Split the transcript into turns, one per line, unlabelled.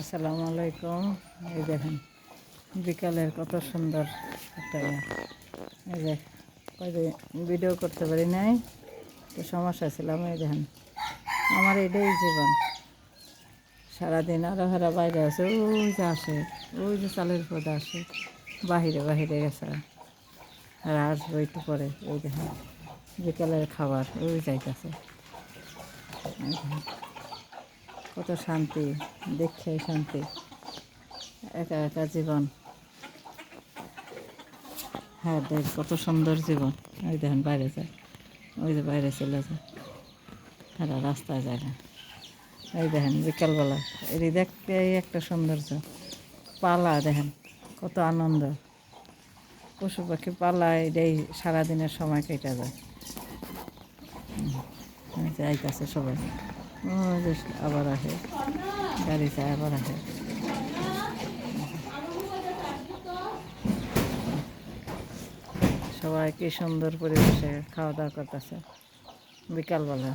আসসালামু আলাইকুম। এই দেখেন বিকালের কত সুন্দর একটা এই যে ভিডিও করতে পারি নাই, তো সমস্যা ছিলাম। এই দেখেন আমার এটাই জীবন। সারাদিন আরো হারা বাইরে আছে, ওই যে আসে, ওই যে চালের পদ আসে, বাহিরে বাহিরে গেছে আর আসবো একটু পরে। ওই দেখেন বিকালের খাবার ওই যাইতেছে। কত শান্তি, দেখে শান্তি। একা একা জীবন, হ্যাঁ দেখ কত সুন্দর জীবন। ওই দেখেন বাইরে যায়, ওই যে বাইরে চলে যায়, হ্যাঁ রাস্তায় যায় না। এই দেখেন বিকালবেলা এটি দেখতে একটা সৌন্দর্য। পালা দেখেন কত আনন্দ, পশু পাখি পালা, এটাই সারাদিনের সময় কেটে যায়। যাইতেছে সবাই, ওই যে আবার আসে, গাড়ি যায় আবার আসে। সবাই কি সুন্দর পরিবেশে খাওয়া দাওয়া করতেছে বিকালবেলা।